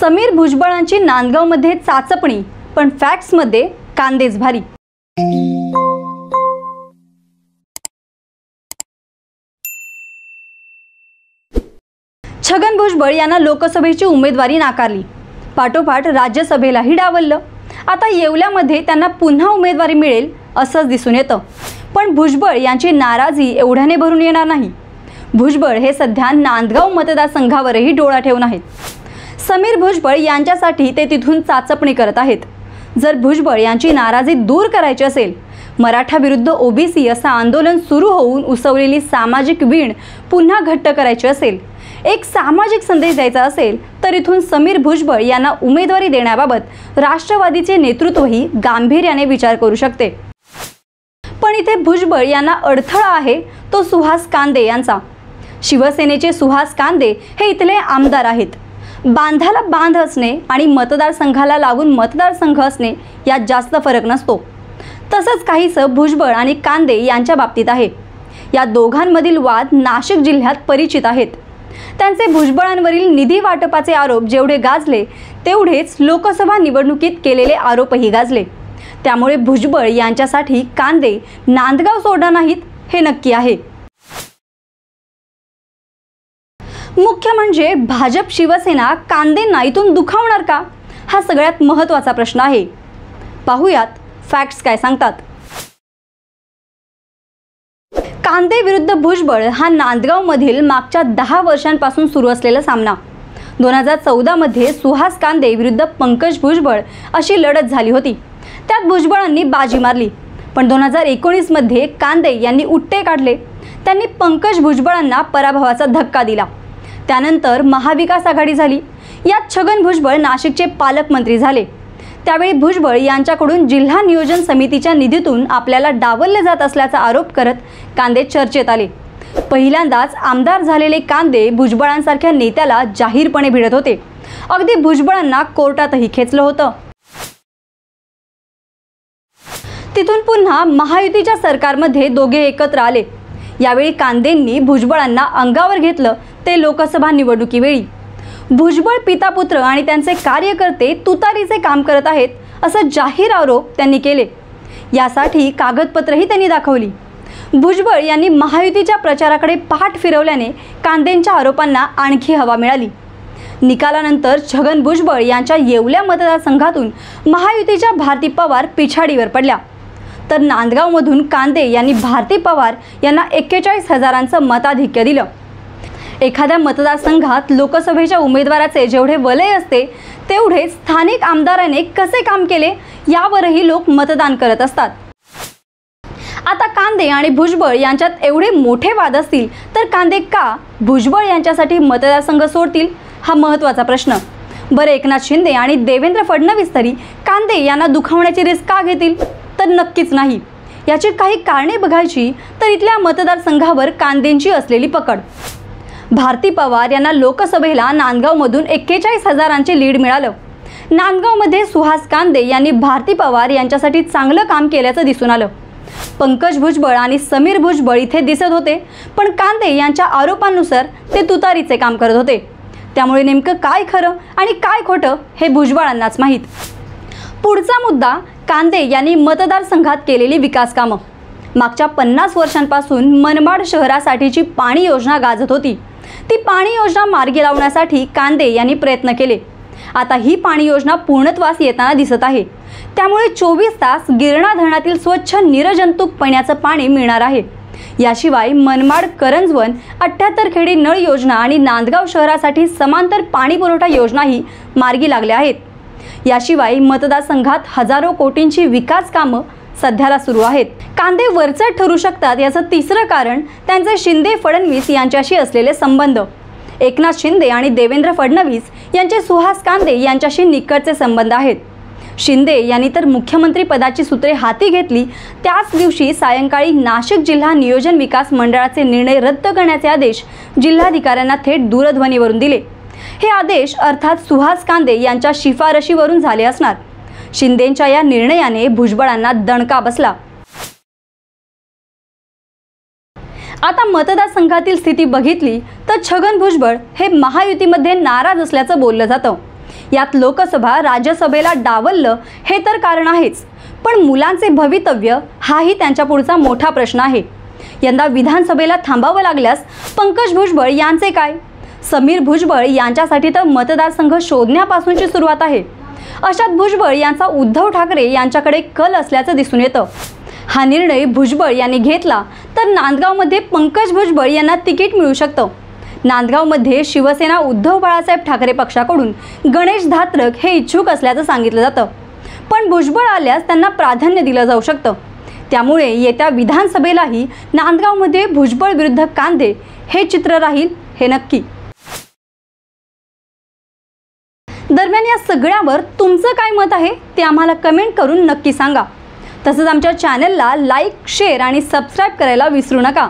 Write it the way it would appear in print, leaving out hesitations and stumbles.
समीर भुजबळांची नांदगावमध्ये चाचपणी, पण फॅक्ट्समध्ये कांदेच भारी। छगन भुजबळ यांना लोकसभेची उमेदवारी नाकारली, पाठोपाठ राज्यसभेलाही डावललं। आता येवल्यामध्ये त्यांना पुन्हा उमेदवारी मिळेल असंच दिसून येतं, पण भुजबळ यांची नाराजी एवढ्याने भरून येणार नाही। भुजबळ हे सध्या नांदगाव मतदारसंघावरही डोळा ठेवून आहेत। समीर भुजबळ यांच्यासाठी ते तिथून चाचपणी करत आहेत। जर भुजबळ यांची नाराजी दूर करायची असेल, मराठा विरुद्ध ओबीसी असं आंदोलन सुरू होऊन उसवलेली सामाजिक वीण पुन्हा घट्ट करायची असेल, एक सामाजिक संदेश द्यायचा असेल, तर इथून समीर भुजबळ यांना उमेदवारी देण्याबाबत राष्ट्रवादीचे नेतृत्वही गांभीर्याने विचार करू शकते। पण इथे भुजबळ यांना अडथळा आहे तो सुहास कांदे यांचा। शिवसेनेचे सुहास कांदे हे इथले आमदार आहेत। बांधाला बांध असणे आणि मतदारसंघाला लागून मतदारसंघ असणे यात जास्त फरक नसतो। तसंच काहीसं भुजबळ आणि कांदे यांच्या बाबतीत आहे। या दोघांमधील वाद नाशिक जिल्ह्यात परिचित आहेत। त्यांचे भुजबळांवरील निधी वाटपाचे आरोप जेवढे गाजले, तेवढेच लोकसभा निवडणुकीत केलेले आरोपही गाजले। त्यामुळे भुजबळ यांच्यासाठी कांदे नांदगाव सोडणार नाहीत हे नक्की आहे। मुख्य म्हणजे भाजप शिवसेना कांदेंना इथून दुखावणार का, हा सगळ्यात महत्त्वाचा प्रश्न आहे। पाहूयात फॅक्ट्स काय सांगतात। कांदे विरुद्ध भुजबळ हा नांदगावमधील मागच्या 10 वर्षांपासून सुरू असलेला सामना। 2014 मध्ये सुहास कांदे विरुद्ध पंकज भुजबळ अशी लढत झाली होती। त्यात भुजबळांनी बाजी मारली, पण 2019 मध्ये कांदे यांनी उट्टे काढले। त्यांनी पंकज भुजबळांना पराभवाचा धक्का दिला। त्यानंतर महाविकास आघाडी झाली। यात छगन भुजबळ नाशिकचे पालकमंत्री झाले। त्यावेळी भुजबळ यांच्याकडून जिल्हा नियोजन समितीच्या निधीतून आपल्याला डावलले जात असल्याचा आरोप करत कांदे चर्चेत आले। पहिल्यांदाच आमदार झालेले कांदे भुजबळांसारख्या नेत्याला जाहीरपणे भिडत होते। अगदी भुजबळांना कोर्टातही खेचलं होतं। तिथून पुन्हा महायुतीच्या सरकारमध्ये दोघे एकत्र आले। यावेळी कांदेंनी भुजबळांना अंगावर घेतलं, ते लोकसभा निवडणुकीवेळी। भुजबळ पितापुत्र आणि त्यांचे कार्यकर्ते तुतारीचे काम करत आहेत असं जाहीर आरोप त्यांनी केले। यासाठी कागदपत्रही त्यांनी दाखवली। भुजबळ यांनी महायुतीच्या प्रचाराकडे पाठ फिरवल्याने कांदेंच्या आरोपांना आणखी हवा मिळाली। निकालानंतर छगन भुजबळ यांच्या येवल्या मतदारसंघातून महायुतीच्या भारती पवार पिछाडीवर पडल्या, तर नांदगावमधून कांदे यांनी भारती पवार यांना 41,000चं मताधिक्य दिलं। एखाद्या मतदारसंघात लोकसभेच्या उमेदवाराचे जेवढे वलय असते, तेवढे स्थानिक आमदाराने कसे काम केले यावरही लोक मतदान करत असतात। आता कांदे आणि भुजबळ यांच्यात एवढे मोठे वाद असतील, तर कांदे का भुजबळ यांच्यासाठी मतदारसंघ सोडतील, हा महत्त्वाचा प्रश्न। बरं, एकनाथ शिंदे आणि देवेंद्र फडणवीस तरी कांदे यांना दुखावण्याची रिस्क का घेतील, तर नक्कीच नाही। याची काही कारणे बघायची तर इथल्या मतदारसंघावर कांदेंची असलेली पकड। भारती पवार यांना लोकसभेला नांदगावमधून 41,000चे लीड मिळालं। नांदगावमध्ये सुहास कांदे यांनी भारती पवार यांच्यासाठी चांगलं काम केल्याचं दिसून आलं। पंकज भुजबळ आणि समीर भुजबळ इथे दिसत होते, पण कांदे यांच्या आरोपांनुसार ते तुतारीचे काम करत होते। त्यामुळे नेमकं काय खरं आणि काय खोटं हे भुजबळांनाच माहीत। पुढचा मुद्दा, कांदे यांनी मतदारसंघात केलेली विकास कामं। मागच्या 50 वर्षांपासून मनमाड शहरासाठीची पाणी योजना गाजत होती। ती पाणी योजना मार्गी लावण्यासाठी कांदे यांनी प्रयत्न केले। आता ही पाणी योजना पूर्णत्वास येताना दिसत आहे। त्यामुळे 24 तास गिरणा धरणातील स्वच्छ निरजंतुक पिण्याचं पाणी मिळणार आहे। याशिवाय मनमाड करंजवन 78 खेडी नळ योजना आणि नांदगाव शहरासाठी समांतर पाणी पुरवठा योजनाही मार्गी लागल्या आहेत। याशिवाय मतदारसंघात हजारो कोटींची विकास कामं सध्याला सुरू आहेत। कांदे वरचढ ठरू शकतात याचं तिसरं कारण त्यांचे शिंदे फडणवीस यांच्याशी असलेले संबंध। एकनाथ शिंदे आणि देवेंद्र फडणवीस यांचे सुहास कांदे यांच्याशी निकटचे संबंध आहेत। शिंदे यांनी तर मुख्यमंत्री पदाची सूत्रे हाती घेतली त्याच दिवशी सायंकाळी नाशिक जिल्हा नियोजन विकास मंडळाचे निर्णय रद्द करण्याचे आदेश जिल्हाधिकाऱ्यांना थेट दूरध्वनीवरून दिले। हे आदेश अर्थात सुहास कांदे यांच्या शिफारशीवरून झाले असणार। शिंदेंच्या या निर्णयाने भुजबळांना दणका बसला। आता मतदारसंघातील स्थिती बघितली तर छगन भुजबळ हे महायुतीमध्ये नाराज असल्याचं बोललं जातं। यात लोकसभा राज्यसभेला डावललं हे तर कारण आहेच, पण मुलांचे भवितव्य हाही त्यांच्या पुढचा मोठा प्रश्न आहे. यंदा विधानसभेला थांबावं लागल्यास पंकज भुजबळ यांचे काय? समीर भुजबळ यांच्यासाठी तर मतदारसंघ शोधण्यापासूनची सुरुवात आहे. अशात भुजबळ यांचा उद्धव ठाकरे यांच्याकडे कल असल्याचं दिसून येतं. हा निर्णय भुजबळ यांनी घेतला तर नांदगावमध्ये पंकज भुजबळ यांना तिकीट मिळू शकतं. नांदगावमध्ये शिवसेना उद्धव बाळासाहेब ठाकरे पक्षाकडून गणेश धात्रक हे इच्छुक असल्याचं सांगितलं जातं, पण भुजबळ आल्यास त्यांना प्राधान्य दिलं जाऊ शकतं. त्यामुळे येत्या विधानसभेलाही नांदगावमध्ये भुजबळ विरुद्ध कांदे हे चित्र राहील हे नक्की. दरम्यान या सगळ्यावर तुमचं काय मत आहे ते आम्हाला कमेंट करून नक्की सांगा. तसंच आमच्या चॅनलला लाईक, शेअर आणि सबस्क्राईब करायला विसरू नका.